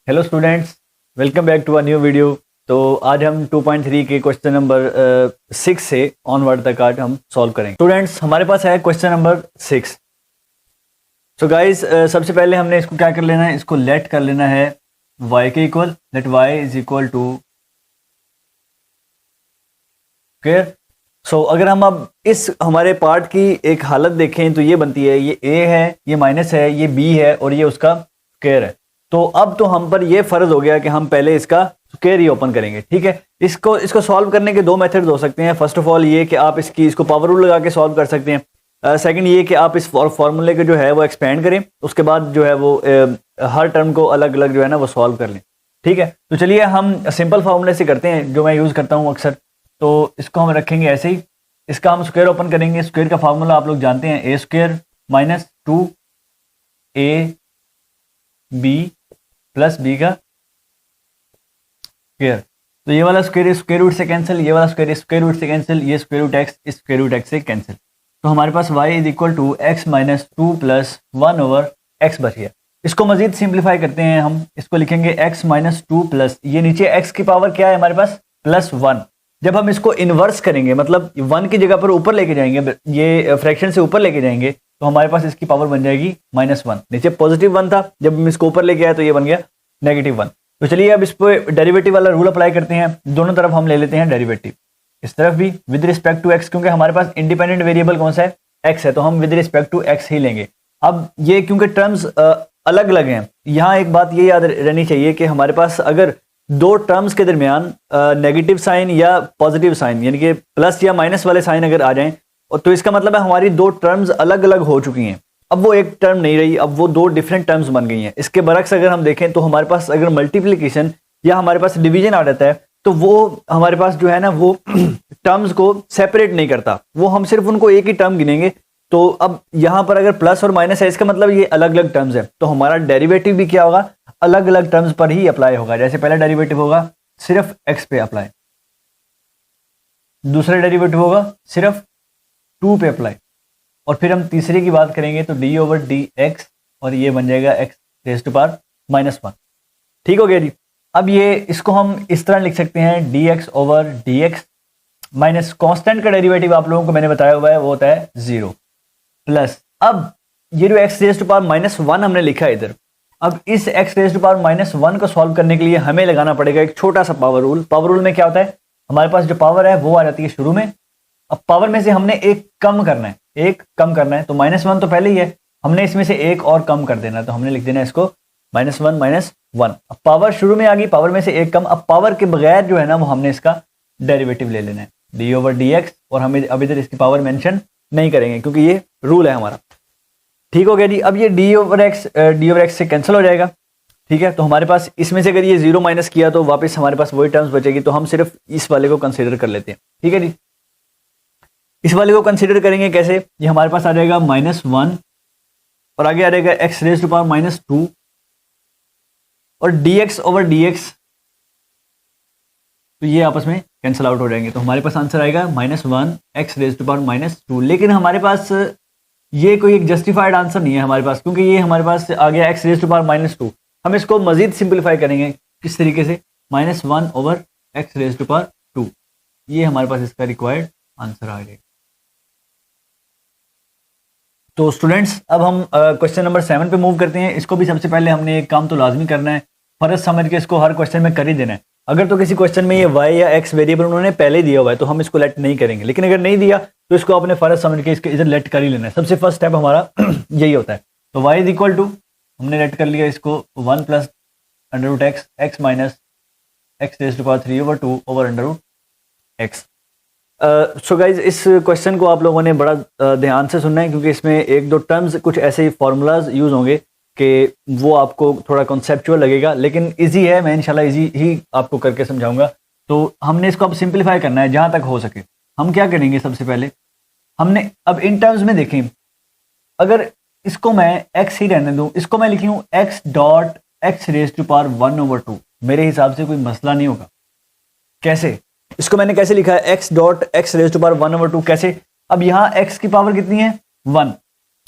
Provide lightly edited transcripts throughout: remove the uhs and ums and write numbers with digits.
Hello students, welcome back to a new video. तो आज हम 2.3 के क्वेश्चन नंबर 6 से ऑनवर्ड तक आज हम सॉल्व करेंगे। स्टूडेंट्स, हमारे पास है क्वेश्चन नंबर 6। सो गाइस, सबसे पहले हमने इसको क्या कर लेना है, इसको लेट कर लेना है y के equal, let y is equal to clear. So अगर हम अब इस हमारे पार्ट की एक हालत देखें तो ये बनती है, ये a है, ये माइनस है, ये b है और ये उसका स्क्वायर है। तो अब तो हम पर ये फर्ज हो गया कि हम पहले इसका स्क्वायर ही ओपन करेंगे। ठीक है, इसको सॉल्व करने के दो मेथड्स हो सकते हैं। फर्स्ट ऑफ ऑल ये कि आप इसको पावर रूल लगा के सॉल्व कर सकते हैं। सेकंड ये कि आप इस फॉर्मूले के जो है वो एक्सपेंड करें, उसके बाद जो है वो हर टर्म को अलग अलग जो है ना वो सॉल्व कर लें। ठीक है, तो चलिए हम सिंपल फार्मूले से करते हैं जो मैं यूज़ करता हूँ अक्सर। तो इसको हम रखेंगे ऐसे ही, इसका हम स्क्वायर ओपन करेंगे। स्क्वायर का फार्मूला आप लोग जानते हैं, A square minus 2ab plus B का स्क्वायर। तो ये वाला स्क्वायर रूट से कैंसिल, ये वाला स्क्वायर रूट से कैंसिल, ये स्क्वायर रूट एक्स इस स्क्वायर रूट एक्स से कैंसिल। तो हमारे पास y is equal to X minus 2 plus 1 over X बच गया। इसको मजीद सिंप्लीफाई करते हैं हम, इसको लिखेंगे x माइनस 2 प्लस, ये नीचे x की पावर क्या है हमारे पास प्लस 1। जब हम इसको इन्वर्स करेंगे, मतलब 1 की जगह पर ऊपर लेके जाएंगे, ये फ्रैक्शन से ऊपर लेके जाएंगे, तो हमारे पास इसकी पावर बन जाएगी -1। नीचे पॉजिटिव 1 था, जब हम इसको ऊपर लेके आए तो ये बन गया -1। तो चलिए अब इस पर डेरिवेटिव वाला रूल अप्लाई करते हैं। दोनों तरफ हम ले लेते हैं डेरिवेटिव, इस तरफ भी विद रिस्पेक्ट टू एक्स, क्योंकि हमारे पास इंडिपेंडेंट वेरिएबल कौन सा है, एक्स है, तो हम विद रिस्पेक्ट टू एक्स ही लेंगे। अब ये क्योंकि टर्म्स अलग अलग हैं, यहाँ एक बात ये याद रहनी चाहिए कि हमारे पास अगर दो टर्म्स के दरमियान नेगेटिव साइन या पॉजिटिव साइन, यानी कि प्लस या माइनस वाले साइन अगर आ जाएं, तो इसका मतलब है हमारी दो टर्म्स अलग अलग हो चुकी हैं। अब वो एक टर्म नहीं रही, अब वो दो डिफरेंट टर्म्स बन गई हैं। इसके बरक्स अगर हम देखें तो हमारे पास अगर मल्टीप्लिकेशन या हमारे पास डिवीजन आ जाता है तो वो हमारे पास जो है ना वो टर्म्स को सेपरेट नहीं करता, वो हम सिर्फ उनको एक ही टर्म गिनेंगे। तो अब यहाँ पर अगर प्लस और माइनस है, इसका मतलब ये अलग अलग टर्म्स है, तो हमारा डेरिवेटिव भी क्या होगा, अलग अलग टर्म्स पर ही अप्लाई होगा। जैसे पहला डेरिवेटिव होगा सिर्फ एक्स पे अप्लाई, दूसरा डेरिवेटिव होगा सिर्फ 2 पे अप्लाई, और फिर हम तीसरे की बात करेंगे तो डी ओवर डी एक्स, और ये बन जाएगा एक्स रेज़ टू पावर -1। ठीक हो गया जी। अब ये इसको हम इस तरह लिख सकते हैं, D x over D x minus constant का डेरिवेटिव आप लोगों को मैंने बताया हुआ है वो होता है 0 प्लस, अब ये जो एक्स रेज़ टू पावर -1 हमने लिखा है इधर, अब इस एक्स रेज़ टू पावर -1 को सॉल्व करने के लिए हमें लगाना पड़ेगा एक छोटा सा पावर रूल। पावर रूल में क्या होता है, हमारे पास जो पावर है वो आ जाती है शुरू में। अब पावर में से हमने एक कम करना है, एक कम करना है, तो -1 तो पहले ही है, हमने इसमें से एक और कम कर देना है, तो हमने लिख देना है इसको -1 -1। अब पावर शुरू में आ गई, पावर में से एक कम, अब पावर के बगैर जो है ना वो हमने इसका डेरिवेटिव ले लेना है, डी ओवर डी एक्स, और हमें अब इधर इसकी पावर मेंशन नहीं करेंगे क्योंकि ये रूल है हमारा। ठीक हो गया जी। अब ये डी ओवर एक्स से कैंसिल हो जाएगा। ठीक है, तो हमारे पास इसमें से अगर ये 0 माइनस किया तो वापस हमारे पास वही टर्म्स बचेगी, तो हम सिर्फ इस वाले को कंसिडर कर लेते हैं। ठीक है जी, इस वाले को कंसिडर करेंगे कैसे, ये हमारे पास आ जाएगा -1 और आगे आ जाएगा एक्स रेज़ टू पावर -2 और dx ओवर dx, तो ये आपस में कैंसिल आउट हो जाएंगे, तो हमारे पास आंसर आएगा -1 एक्स रेज़ टू पावर -2। लेकिन हमारे पास ये कोई एक जस्टिफाइड आंसर नहीं है हमारे पास, क्योंकि ये हमारे पास आ गया एक्स रेज़ टू पावर -2। हम इसको मजीद सिंप्लीफाई करेंगे किस तरीके से, -1 over x raise to power 2, ये हमारे पास इसका रिक्वायर्ड आंसर आ जाएगा। तो स्टूडेंट्स, अब हम क्वेश्चन नंबर 7 पे मूव करते हैं। इसको भी सबसे पहले हमने एक काम तो लाजमी करना है, फर्ज समझ के इसको हर क्वेश्चन में कर ही देना है। अगर तो किसी क्वेश्चन में ये y या x वेरिएबल उन्होंने पहले ही दिया हुआ है तो हम इसको लेट नहीं करेंगे, लेकिन अगर नहीं दिया तो इसको अपने फर्ज समझ के इसके इधर लेट कर ही लेना है। सबसे फर्स्ट स्टेप हमारा यही होता है। तो y इज इक्वल टू, हमने लेट कर लिया इसको 1 plus under x, x minus x raise to power 3 over 2 over under x. So guys, इस क्वेश्चन को आप लोगों ने बड़ा ध्यान से सुनना है, क्योंकि इसमें एक दो टर्म्स कुछ ऐसे ही फार्मूलाज यूज़ होंगे कि वो आपको थोड़ा कॉन्सेप्चुअल लगेगा, लेकिन इजी है, मैं इंशाल्लाह इजी ही आपको करके समझाऊंगा। तो हमने इसको अब सिंप्लीफाई करना है जहाँ तक हो सके। हम क्या करेंगे, सबसे पहले हमने अब इन टर्म्स में देखें, अगर इसको मैं x ही रहने दूँ, इसको मैं लिखी हूँ x dot x raise to power 1 over 2, मेरे हिसाब से कोई मसला नहीं होगा। कैसे, इसको मैंने कैसे लिखा है, x dot x raise to power 1 over 2, कैसे, अब यहाँ x की पावर कितनी है 1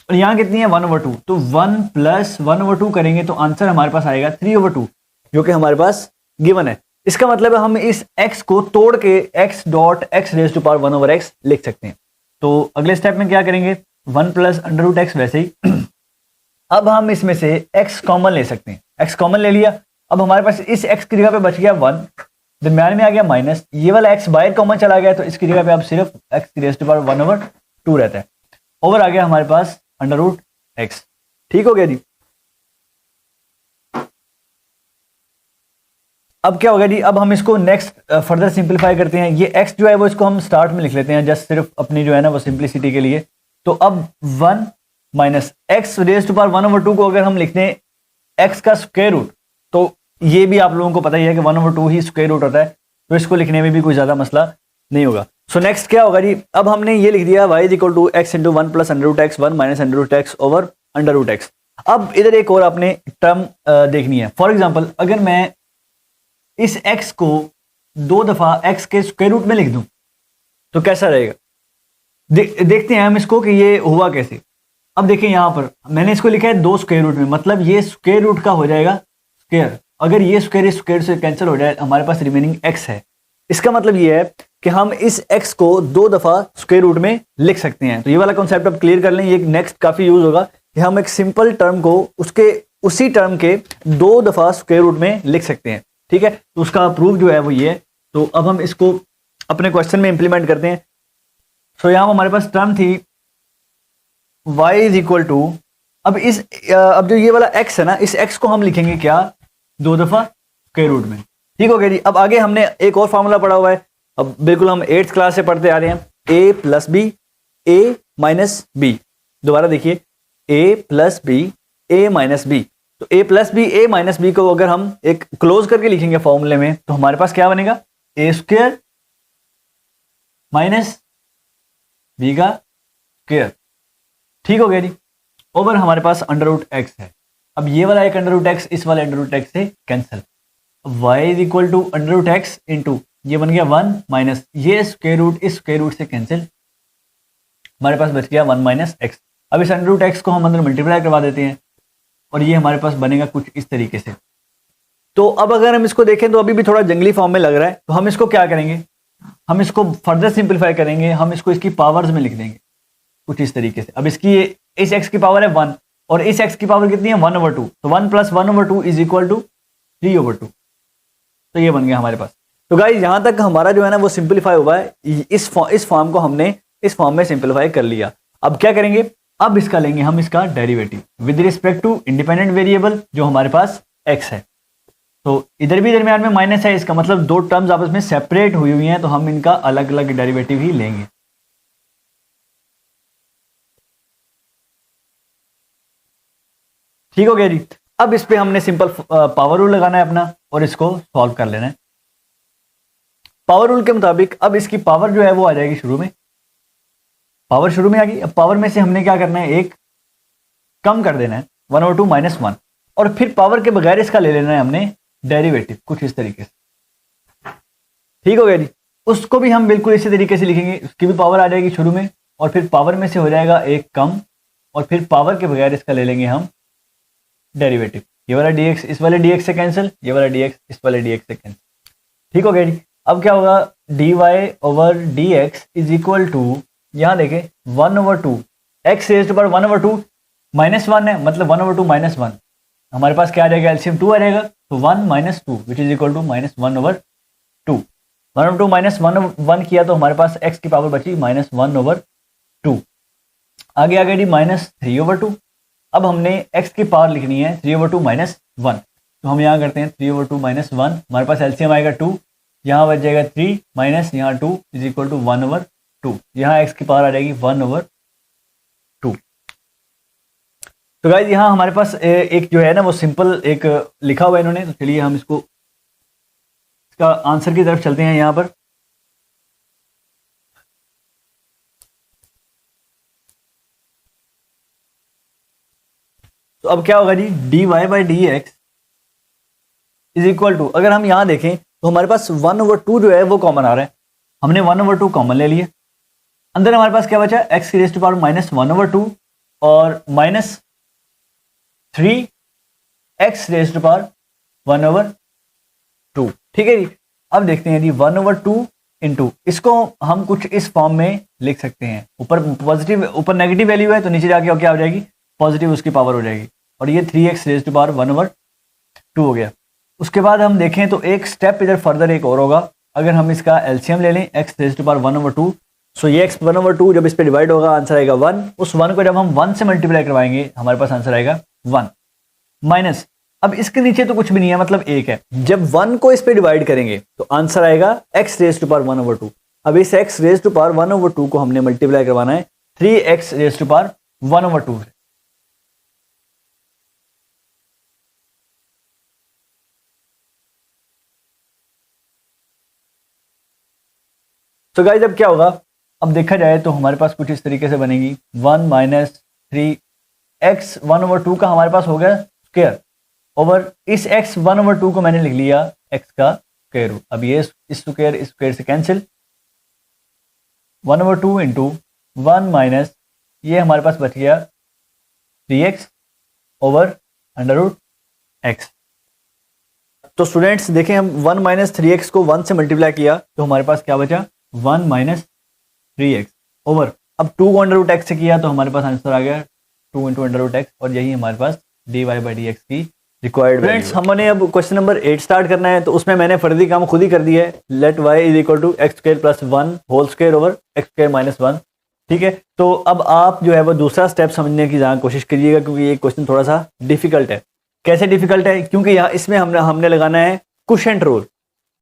और यहाँ कितनी है 1 ओवर 2, तो 1 प्लस 1 ओवर 2 करेंगे तो आंसर हमारे पास आएगा 3 ओवर 2। जो कि हमारे पास गिवन है। इसका मतलब है हम इस x को तोड़ के x dot x raise to power 1 over x लिख सकते हैं। तो अगले स्टेप में क्या करेंगे, 1 प्लस अंडर रूट एक्स वैसे ही अब हम इसमें से x कॉमन ले सकते हैं, x कॉमन ले लिया। अब हमारे पास इस x की जगह पे बच गया 1, दरम्यान में आ गया माइनस, ये वाला x बाहर कॉमन चला गया तो इसकी जगह पे अब सिर्फ x की रेज टू पावर 1 ओवर 2 रहता है। ओवर आ गया हमारे पास अंडर रूट एक्स। ठीक हो गया जी। अब क्या होगा जी, अब हम इसको नेक्स्ट फर्दर सिंपलीफाई करते हैं। ये x जो है वो इसको हम स्टार्ट में लिख लेते हैं जस्ट सिर्फ अपनी जो है ना वो सिंपलिसिटी के लिए। तो अब 1 minus x raise to power 1 over 2 को अगर हम लिखते हैं x का स्क्वायर रूट, तो ये भी आप लोगों को पता ही है कि 1 ओवर 2 ही स्क्वायर रूट होता है, तो इसको लिखने में भी कोई ज्यादा मसला नहीं होगा। सो नेक्स्ट क्या होगा जी, अब हमने ये लिख दिया y is equal to x into 1 plus under root x 1 minus under root x over under root x. अब इधर एक और आपने टर्म देखनी है। फॉर एग्जाम्पल अगर मैं इस x को 2 दफा x के स्क्वायर रूट में लिख दूं तो कैसा रहेगा, देखते हैं हम इसको कि ये हुआ कैसे। अब देखिए यहां पर मैंने इसको लिखा है 2 स्क्वायर रूट में, मतलब ये स्क्वायर रूट का हो जाएगा स्क्वायर। अगर ये स्क्वायर स्क्वायर से कैंसिल हो जाए हमारे पास रिमेनिंग x है। इसका मतलब ये है कि हम इस x को 2 दफा स्क्वायर रूट में लिख सकते हैं। तो ये वाला कॉन्सेप्ट अब क्लियर कर लें, ये नेक्स्ट काफी यूज होगा कि हम एक सिंपल टर्म को उसके उसी टर्म के 2 दफा स्क्वायर रूट में लिख सकते हैं। ठीक है, तो उसका प्रूफ जो है वो ये है। तो अब हम इसको अपने क्वेश्चन में इंप्लीमेंट करते हैं। सो यहां हमारे पास टर्म थी y इज इक्वल टू, अब जो ये वाला x है ना, इस x को हम लिखेंगे क्या, 2 दफा स्क्वायर रूट में। ठीक हो गया जी। अब आगे हमने एक और फार्मूला पढ़ा हुआ है, अब बिल्कुल हम 8th क्लास से पढ़ते आ रहे हैं, a plus B a minus B. दोबारा देखिए a plus B a minus B. तो a plus B a minus B को अगर हम एक क्लोज करके लिखेंगे फॉर्मूले में तो हमारे पास क्या बनेगा, a स्क्वायर माइनस बी का स्क्वायर। ठीक हो गया जी। ओवर हमारे पास अंडर रूट एक्स है। अब ये वाला एक अंडर रूट एक्स इस वाले अंडर रूट एक्स से cancel, y is equal to under root x into ये बन गया 1 माइनस ये स्क्वायर रूट इस स्क्वायर रूट से कैंसिल, हमारे पास बच गया 1 माइनस एक्स। अब इस अंडर रूट एक्स को हम अंदर मल्टीप्लाई करवा देते हैं और ये हमारे पास बनेगा कुछ इस तरीके से। तो अब अगर हम इसको देखें तो अभी भी थोड़ा जंगली फॉर्म में लग रहा है, तो हम इसको क्या करेंगे, हम इसको फर्दर सिंपलीफाई करेंगे, हम इसको इसकी पावर्स में लिख देंगे कुछ इस तरीके से। अब इसकी इस x की पावर है 1 और इस x की पावर कितनी है 1 ओवर 2, तो 1 plus 1 over 2 is equal to 3 over 2। तो ये बन गया हमारे पास। तो गाइस यहां तक हमारा जो है ना वो सिंपलीफाई हुआ है, इस फॉर्म को हमने इस फॉर्म में सिंपलीफाई कर लिया। अब क्या करेंगे, अब इसका लेंगे हम इसका derivative with respect to independent variable जो हमारे पास x है। तो इधर भी दरमियान में माइनस है, इसका मतलब 2 टर्म्स आपस में सेपरेट हुई हुई हैं, तो हम इनका अलग अलग डेरिवेटिव ही लेंगे। ठीक हो गया जी। अब इस पे हमने सिंपल पावर रूल लगाना है अपना और इसको सॉल्व कर लेना है। पावर रूल के मुताबिक अब इसकी पावर जो है वो आ जाएगी शुरू में, पावर शुरू में आ गई। अब पावर में से हमने क्या करना है, एक कम कर देना है 1 ओवर 2 माइनस 1 और फिर पावर के बगैर इसका ले लेना है हमने डेरिवेटिव कुछ इस तरीके से। ठीक हो गया जी। उसको भी हम बिल्कुल इसी तरीके से लिखेंगे, उसकी भी पावर आ जाएगी शुरू में और फिर पावर में से हो जाएगा एक कम और फिर पावर के बगैर इसका ले लेंगे हम डेरिवेटिव। ये वाला dx इस वाले dx से कैंसिल, ये वाला dx इस वाले dx से कैंसिल। ठीक हो गया जी। अब क्या होगा, dy over dx is equal to, यहां देखें 1 over 2 x raise to power 1 over 2 minus 1 है, मतलब 1 ओवर 2 माइनस 1 हमारे पास क्या आ जाएगा, एलसीएम 2 आ जाएगा, तो 1 minus 2 which is equal to minus 1 over 2। 1 over 2 minus 1 किया तो हमारे पास x की पावर बची माइनस 1 ओवर 2। आगे आ गया जी माइनस 3 ओवर 2। अब हमने x की पावर लिखनी है 3 ओवर 2 माइनस 1, तो हम यहाँ करते हैं 3 ओवर 2 माइनस 1, हमारे पास एलसीएम आएगा 2, यहाँ बच जाएगा 3 माइनस यहाँ 2 इज इक्वल टू 1 ओवर 2। यहाँ x की पावर आ जाएगी 1 ओवर 2। तो गाइज यहाँ हमारे पास एक जो है ना वो सिंपल एक लिखा हुआ है इन्होंने, तो चलिए हम इसको इसका आंसर की तरफ चलते हैं यहाँ पर। तो अब क्या होगा जी, dy by D x is equal to, अगर हम यहां देखें तो हमारे पास 1 ओवर 2 जो है वो कॉमन आ रहा है, हमने 1 ओवर 2 कॉमन ले लिए। अंदर हमारे पास क्या बचा, एक्स की raise to power minus 1 over 2 और minus 3 x raise to power 1 over ठीक है जी। अब देखते हैं जी 1/2 इंटू, इसको हम कुछ इस फॉर्म में लिख सकते हैं, ऊपर पॉजिटिव ऊपर नेगेटिव वैल्यू है तो नीचे जाके क्या हो जाएगी, पॉजिटिव उसकी पावर हो जाएगी, और ये 3x रेज टू पावर 1/2 हो गया। उसके बाद हम देखें तो एक स्टेप इधर फर्दर एक और होगा, अगर हम इसका एलसीएम ले लें x रेज टू पावर 1/2, सो ये x 1/2 जब इस पे डिवाइड होगा आंसर आएगा 1, उस 1 को जब हम 1 से मल्टीप्लाई करवाएंगे हमारे पास आंसर आएगा 1 माइनस, अब इसके नीचे तो कुछ भी नहीं है मतलब 1 है, जब 1 को इस पे डिवाइड करेंगे तो आंसर आएगा x रेज टू पावर 1/2। अब इस x रेज टू पावर 1/2 को हमने मल्टीप्लाई करवाना है 3x रेज टू पावर 1/2 से। तो गाइस अब क्या होगा, अब देखा जाए तो हमारे पास कुछ इस तरीके से बनेगी 1 माइनस 3x 1/2 का हमारे पास हो गया स्क्वायर ओवर इस x 1/2 को मैंने लिख लिया x का स्क्वायर रूट। अब ये इस स्क्वायर से कैंसिल, 1/2 इंटू 1 माइनस ये हमारे पास बच गया 3x over under root x। तो स्टूडेंट्स देखें हम 1 माइनस 3x को 1 से मल्टीप्लाई किया तो हमारे पास क्या बचा 1 माइनस 3x ओवर, अब 2 को अंडर रूट x से किया तो हमारे पास आंसर आ गया 2 इंटू अंडर रूट x, और यही हमारे पास dy/dx की रिक्वायर्ड। फ्रेंड्स हमने अब क्वेश्चन नंबर 8 स्टार्ट करना है, तो उसमें मैंने फर्जी काम खुद ही कर दिया है, let y is equal to x square plus 1 whole square over x square minus 1। ठीक है, तो अब आप जो है वो दूसरा स्टेप समझने की ज़्यादा कोशिश करिएगा, क्योंकि ये क्वेश्चन थोड़ा सा डिफिकल्ट है। कैसे डिफिकल्ट है, क्योंकि यहाँ इसमें हमने लगाना है क्वोशिएंट रूल।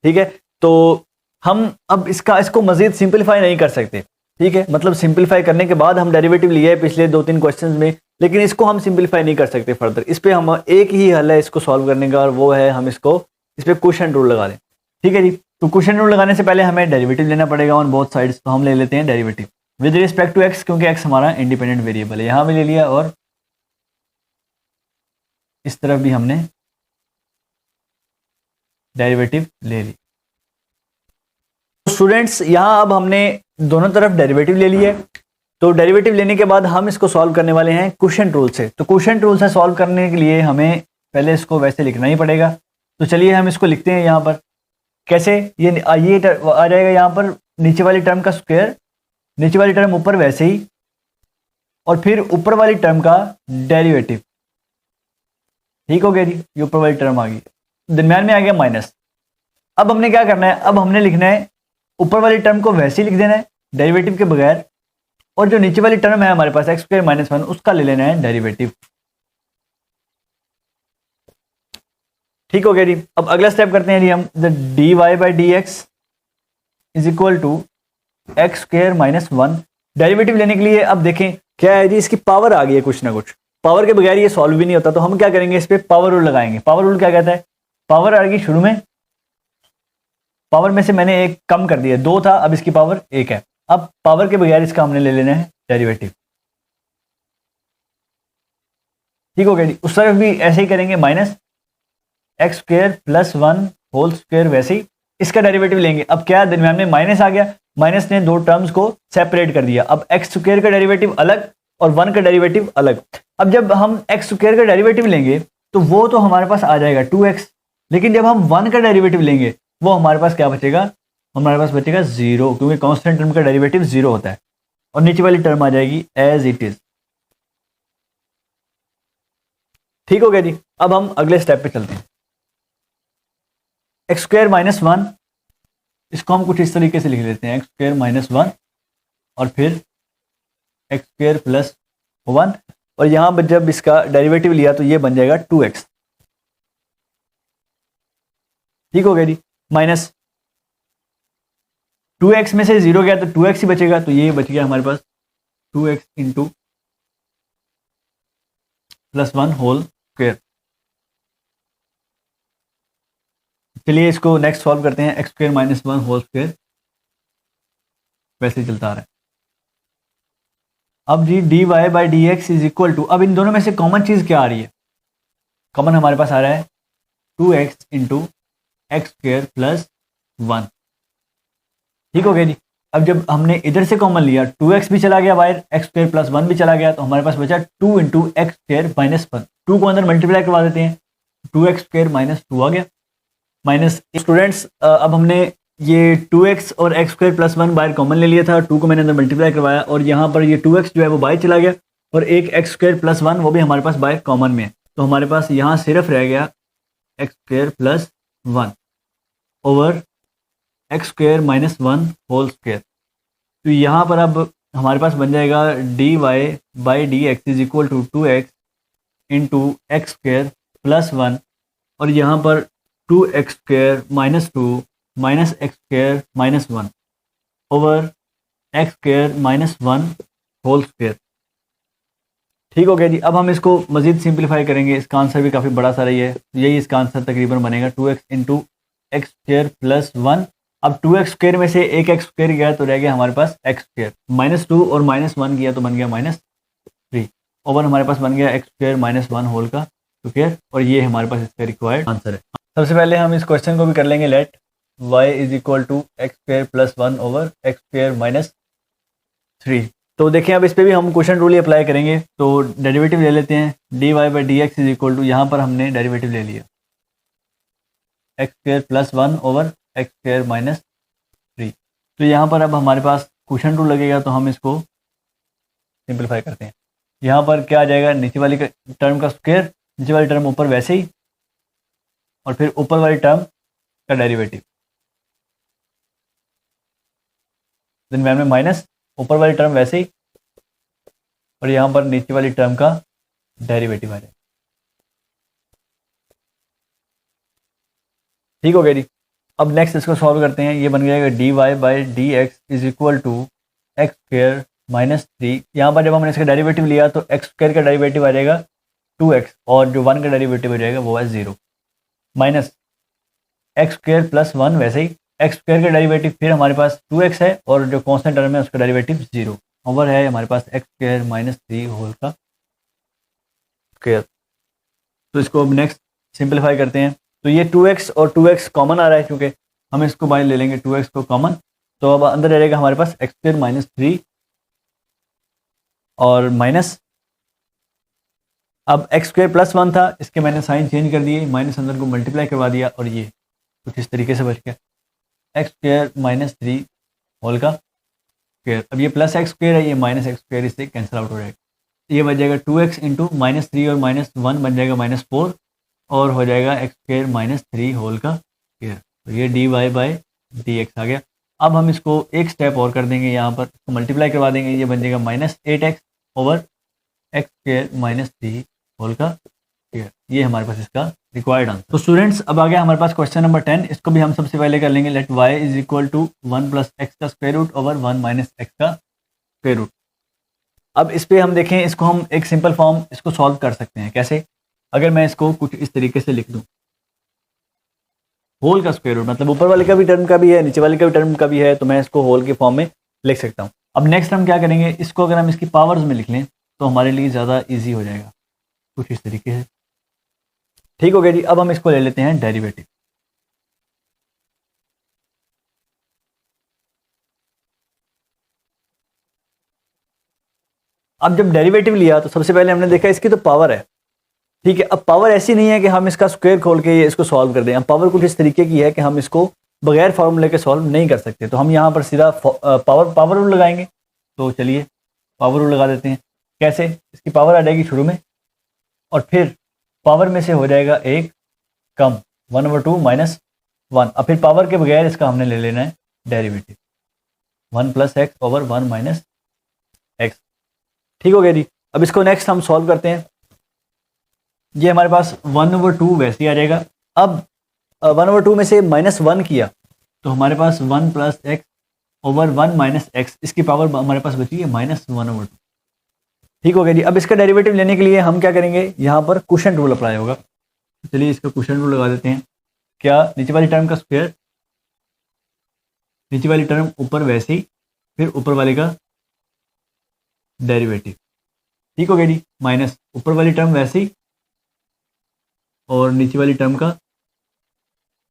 ठीक है, तो हम अब इसको मजीद सिंपलीफाई नहीं कर सकते। ठीक है, मतलब सिंपलीफाई करने के बाद हम डेरिवेटिव लिए है पिछले 2-3 क्वेश्चंस में, लेकिन इसको हम सिंपलीफाई नहीं कर सकते फर्दर। इस पे हम एक ही हल है इसको सॉल्व करने का, और वो है हम इस पे क्वोशिएंट रूल लगा दें। ठीक है जी, तो क्वोशिएंट रूल लगाने से पहले हमें डेरिवेटिव लेना पड़ेगा ऑन बोथ साइड्स, तो हम ले लेते हैं derivative with respect to x, क्योंकि एक्स हमारा इंडिपेंडेंट वेरिएबल है। यहाँ भी ले लिया और इस तरफ भी हमने डेरिवेटिव ले ली। स्टूडेंट्स यहाँ अब हमने दोनों तरफ डेरिवेटिव ले लिए, तो डेरिवेटिव लेने के बाद हम इसको सॉल्व करने वाले हैं क्वोशिएंट रूल से। तो क्वोशिएंट रूल से सॉल्व करने के लिए हमें पहले इसको वैसे लिखना ही पड़ेगा, तो चलिए हम इसको लिखते हैं यहाँ पर। कैसे, ये आ जाएगा यहाँ पर नीचे वाली टर्म का स्क्वायर, नीचे वाली टर्म ऊपर वैसे ही, और फिर ऊपर वाली टर्म का डेरिवेटिव। ठीक हो गया जी, ये ऊपर वाली टर्म आ गई, दरम्यान में आ गया माइनस। अब हमने क्या करना है, अब हमने लिखना है ऊपर वाली टर्म को वैसे ही लिख देना है डेरिवेटिव के बगैर, और जो नीचे वाली टर्म है हमारे पास एक्स स्क्वायर माइनस 1, उसका ले लेना है डेरिवेटिव। ठीक हो गया जी। अब अगला स्टेप करते हैं जी हम, the dy/dx is equal to x square minus 1। Derivative लेने के लिए अब देखें क्या है जी, इसकी पावर आ गई है कुछ ना कुछ, पावर के बगैर ये सॉल्व भी नहीं होता, तो हम क्या करेंगे, इस पे पावर रूल लगाएंगे। पावर रूल क्या कहता है, पावर आ गई शुरू में, पावर में से मैंने एक कम कर दिया, 2 था, अब इसकी पावर 1 है। अब पावर के बगैर इसका हमने ले लेना है डेरिवेटिव। ठीक हो गया जी। उस तरफ भी ऐसे ही करेंगे, minus x square plus 1 whole square, वैसे ही इसका डेरिवेटिव लेंगे। अब क्या दरम्यान में माइनस आ गया, माइनस ने 2 टर्म्स को सेपरेट कर दिया। अब एक्स स्क्वायर का डेरिवेटिव अलग और 1 का डेरिवेटिव अलग। अब जब हम एक्स स्क्वायर का डेरिवेटिव लेंगे तो वो तो हमारे पास आ जाएगा 2x, लेकिन जब हम 1 का डेरिवेटिव लेंगे वो हमारे पास क्या बचेगा, हमारे पास बचेगा 0, क्योंकि कांस्टेंट टर्म का डेरिवेटिव 0 होता है, और नीचे वाली टर्म आ जाएगी एज इट इज। ठीक हो गया जी। अब हम अगले स्टेप पे चलते हैं, एक्स स्क्वायर माइनस 1, इसको हम कुछ इस तरीके से लिख लेते हैं, एक्स स्क्वायर माइनस 1 और फिर एक्स स्क्वायर प्लस 1, और यहां पर जब इसका डेरिवेटिव लिया तो ये बन जाएगा 2x। ठीक हो गया जी। माइनस 2x में से 0 गया तो 2x ही बचेगा, तो ये बच गया हमारे पास 2x into plus 1 whole square. चलिए इसको नेक्स्ट सॉल्व करते हैं, x square minus 1 whole square वैसे ही चलता आ रहा है। अब जी dy/dx इज इक्वल टू, अब इन दोनों में से कॉमन चीज क्या आ रही है, कॉमन हमारे पास आ रहा है 2x into x square plus 1। ठीक हो गया जी। अब जब हमने इधर से कॉमन लिया, 2x भी चला गया बाहर, एक्स स्क्वायर प्लस 1 भी चला गया, तो हमारे पास बचा 2 इंटू एक्स स्क्वायर माइनस 1। 2 को अंदर मल्टीप्लाई करवा देते हैं, 2x स्क्वायर माइनस 2 आ गया। माइनस। स्टूडेंट्स अब हमने ये 2x और x स्क्वायर प्लस 1 बाहर कॉमन ले लिया था, 2 को मैंने अंदर मल्टीप्लाई करवाया और यहाँ पर ये 2x जो है वो बाहर चला गया और एक x स्क्वायर प्लस 1 वो भी हमारे पास बाहर कॉमन में है। तो हमारे पास यहाँ सिर्फ रह गया x square plus 1 over x square minus 1 whole square. तो यहाँ पर अब हमारे पास बन जाएगा dy by D x is equal to 2x into x square plus 1 और यहाँ पर 2x square minus 2 minus x square minus 1 over x square minus 1 whole square. ठीक हो गया जी। अब हम इसको मज़ीद सिंप्लीफाई करेंगे, इसका आंसर भी काफ़ी बड़ा सारा ही है, यही इसका आंसर तकरीबन बनेगा 2x into x square plus 1। अब 2x स्क्वायर में से एक एक्स स्क्वायर गया तो रह गया हमारे पास एक्स स्क्वायर, माइनस 2 और माइनस 1 किया तो बन गया माइनस 3 ओवर हमारे पास बन गया एक्स स्क्वायर माइनस 1 होल का स्क्वायर और ये हमारे पास इसका रिक्वायर्ड आंसर है। सबसे पहले हम इस क्वेश्चन को भी कर लेंगे, let y is equal to x square plus 1 over x square minus 3। तो देखें अब इस पर भी हम क्वेश्चन रूल ही अप्लाई करेंगे। तो डेरिवेटिव ले लेते हैं, d Y by D x is equal to, यहाँ पर हमने डेरिवेटिव ले लिया x square plus 1 over x square minus 3। तो यहाँ पर अब हमारे पास क्वेश्चन रूल लगेगा तो हम इसको सिंप्लीफाई करते हैं। यहाँ पर क्या आ जाएगा, नीचे वाली टर्म का स्क्वायर, नीचे वाली टर्म ऊपर वैसे ही और फिर ऊपर वाली टर्म का डेरिवेटिव, देन में माइनस ऊपर वाली टर्म वैसे ही और यहाँ पर नीचे वाली टर्म का डेरिवेटिव आ जाएगा। ठीक हो गया जी। अब नेक्स्ट इसको सॉल्व करते हैं, ये बन जाएगा d Y by D x is equal to x square minus 3। यहाँ पर जब हमने इसका डेरिवेटिव लिया तो एक्स स्क्वायर का डेरिवेटिव आ जाएगा 2x और जो 1 का डेरिवेटिव हो जाएगा वो है 0 माइनस एक्स स्क्वायर प्लस 1 वैसे ही एक्स स्क्वायर का डेरिवेटिव फिर हमारे पास 2x है और जो कांस्टेंट टर्म है उसका डेरिवेटिव 0 ओवर है हमारे पास एक्स स्क्वायर माइनस 3 होल का स्क्वायर। तो इसको अब नेक्स्ट सिंप्लीफाई करते हैं। तो ये 2x और 2x कॉमन आ रहा है, क्योंकि हम इसको बाहर ले लेंगे 2x को कॉमन, तो अब अंदर रहेगा हमारे पास एक्स स्क्वायर माइनस 3 और माइनस, अब एक्स स्क्वायर प्लस 1 था, इसके मैंने साइन चेंज कर दिए, माइनस अंदर को मल्टीप्लाई करवा दिया और ये कुछ इस तरीके से बच गया एक्स स्क्वायर माइनस 3 होल का स्क्वायर। अब ये प्लस एक्स स्क्वायर है, ये माइनस एक्स स्क्वायर इससे कैंसिल आउट हो जाएगा, ये बच जाएगा 2x इंटू माइनस 3 और माइनस 1 बन जाएगा माइनस 4 और हो जाएगा एक्स स्क्वायर माइनस 3 होल का स्क्वायर। तो ये D Y by D X आ गया। अब हम इसको एक स्टेप और कर देंगे, यहाँ पर इसको मल्टीप्लाई करवा देंगे, ये बन जाएगा minus 8x over x square minus 3 whole का स्क्वायर। ये हमारे पास इसका रिक्वायर्ड आंसर। तो स्टूडेंट्स अब आ गया हमारे पास क्वेश्चन नंबर 10, इसको भी हम सबसे पहले कर लेंगे, let y is equal to 1 plus X का square root over 1 minus X का स्क्वायर रूट। अब इस पे हम देखें, इसको हम एक सिंपल फॉर्म इसको सॉल्व कर सकते हैं। कैसे? अगर मैं इसको कुछ इस तरीके से लिख दूं, होल का स्क्वायर रूट मतलब ऊपर वाले का भी टर्म का भी है, नीचे वाले का भी टर्म का भी है, तो मैं इसको होल के फॉर्म में लिख सकता हूं। अब नेक्स्ट हम क्या करेंगे, इसको अगर हम इसकी पावर्स में लिख लें तो हमारे लिए ज़्यादा ईजी हो जाएगा, कुछ इस तरीके से। ठीक हो गया जी। अब हम इसको ले लेते हैं डेरिवेटिव। अब जब डेरिवेटिव लिया तो सबसे पहले हमने देखा इसकी तो पावर है, ठीक है। अब पावर ऐसी नहीं है कि हम इसका स्क्वायर खोल के ये इसको सॉल्व कर दें, हम पावर कुछ इस तरीके की है कि हम इसको बगैर फार्मूले के सॉल्व नहीं कर सकते, तो हम यहाँ पर सीधा पावर रूल लगाएंगे। तो चलिए पावर रूल लगा देते हैं। कैसे? इसकी पावर आ जाएगी शुरू में और फिर पावर में से हो जाएगा एक कम 1/2 माइनस 1, अब फिर पावर के बगैर इसका हमने ले लेना है derivative 1 plus x over 1 minus x. ठीक हो गया जी। अब इसको नेक्स्ट हम सॉल्व करते हैं। ये हमारे पास 1/2 वैसे ही आ जाएगा। अब 1/2 में से माइनस 1 किया तो हमारे पास 1 plus x over 1 minus x, इसकी पावर हमारे पास बची है माइनस 1/2। ठीक हो गया जी। अब इसका डेरिवेटिव लेने के लिए हम क्या करेंगे, यहाँ पर क्वोशिएंट रूल अप्लाई होगा। तो चलिए इसका क्वोशिएंट रूल लगा देते हैं। क्या? नीचे वाली टर्म का स्क्वायर, नीचे वाली टर्म ऊपर वैसे ही, फिर ऊपर वाले का डेरिवेटिव। ठीक हो गया जी। माइनस ऊपर वाली टर्म वैसे ही और नीचे वाली टर्म का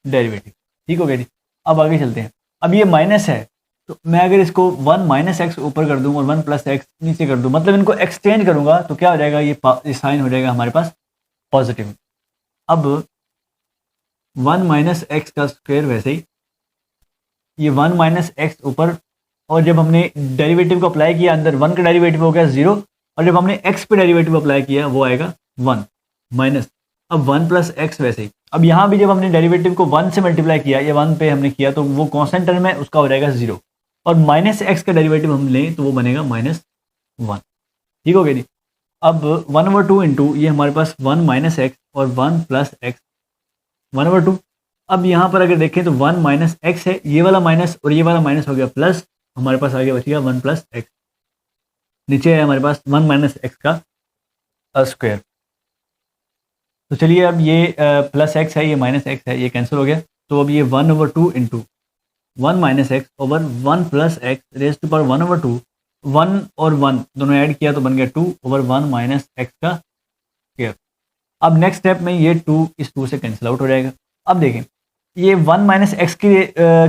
डेरिवेटिव। ठीक हो गया जी। अब आगे चलते हैं। अब ये माइनस है तो मैं अगर इसको 1 माइनस एक्स ऊपर कर दूं और 1 प्लस एक्स नीचे कर दूं, मतलब इनको एक्सचेंज करूंगा तो क्या हो जाएगा, ये साइन हो जाएगा हमारे पास पॉजिटिव। अब 1 माइनस एक्स का स्क्वायर वैसे ही ये 1 माइनस एक्स ऊपर, और जब हमने डेरिवेटिव को अप्लाई किया अंदर 1 का डेरिवेटिव हो गया 0, और जब हमने x पे डेरिवेटिव अप्लाई किया वो आएगा 1 माइनस, अब 1 प्लस एक्स वैसे ही। अब यहाँ भी जब हमने डेरिवेटिव को 1 से मल्टीप्लाई किया या 1 पे हमने किया तो वो कॉन्स्टेंट टर्म है उसका हो जाएगा 0, और माइनस एक्स का डेरिवेटिव हम लें तो वो बनेगा -1। ठीक हो गया जी। अब 1/2 इंटू ये हमारे पास 1 माइनस एक्स और 1 प्लस एक्स 1/2। अब यहाँ पर अगर देखें तो 1 माइनस एक्स है, ये वाला माइनस और ये वाला माइनस हो गया प्लस, हमारे पास आगे बच गया 1 प्लस एक्स, नीचे है हमारे पास 1 माइनस एक्स का स्क्वायर। तो चलिए अब ये प्लस एक्स है, ये माइनस एक्स है, ये कैंसिल हो गया। तो अब ये 1/2 into 1 minus x over 1 plus x raise to power 1/2, 1 और 1 दोनों ऐड किया तो बन गया 2 ओवर 1 माइनस एक्स का स्क्वायर। अब नेक्स्ट स्टेप में ये 2 इस 2 से कैंसिल आउट हो जाएगा। अब देखें ये 1 माइनस एक्स की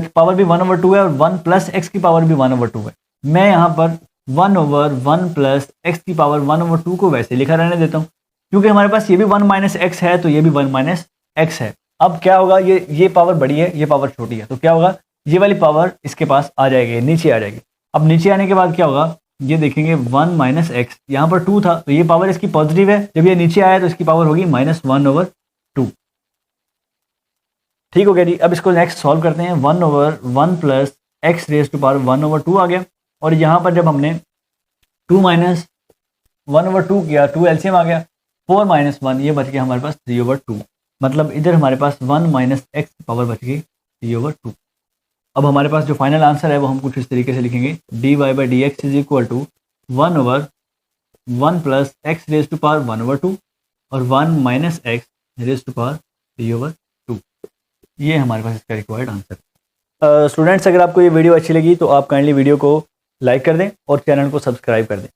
पावर भी 1/2 है और 1 प्लस एक्स की पावर भी 1/2 है। मैं यहाँ पर 1 ओवर 1 प्लस एक्स की पावर 1/2 को वैसे लिखा रहने देता हूँ, क्योंकि हमारे पास ये भी 1 माइनस एक्स है तो ये भी 1 माइनस एक्स है। अब क्या होगा, ये पावर बड़ी है, ये पावर छोटी है, तो क्या होगा, ये वाली पावर इसके पास आ जाएगी, नीचे आ जाएगी। अब नीचे आने के बाद क्या होगा, ये देखेंगे 1 माइनस एक्स, यहाँ पर 2 था तो ये पावर इसकी पॉजिटिव है, जब ये नीचे आया तो इसकी पावर होगी -1/2। ठीक हो गया जी। अब इसको नेक्स्ट सॉल्व करते हैं। 1 over 1 plus x raise to power 1/2 आ गया, और यहाँ पर जब हमने 2 माइनस 1/2 किया, 2 एलसीएम आ गया, 4 माइनस 1 ये बच गया हमारे पास 3/2, मतलब इधर हमारे पास 1 माइनस एक्स की पावर बच गई 3/2। अब हमारे पास जो फाइनल आंसर है वो हम कुछ इस तरीके से लिखेंगे, dy/dx is equal to 1 over 1 plus x raise to power 1/2 और 1 minus x raise to power 3/2। ये हमारे पास इसका रिक्वायर्ड आंसर। स्टूडेंट्स, अगर आपको ये वीडियो अच्छी लगी तो आप काइंडली वीडियो को लाइक कर दें और चैनल को सब्सक्राइब कर दें।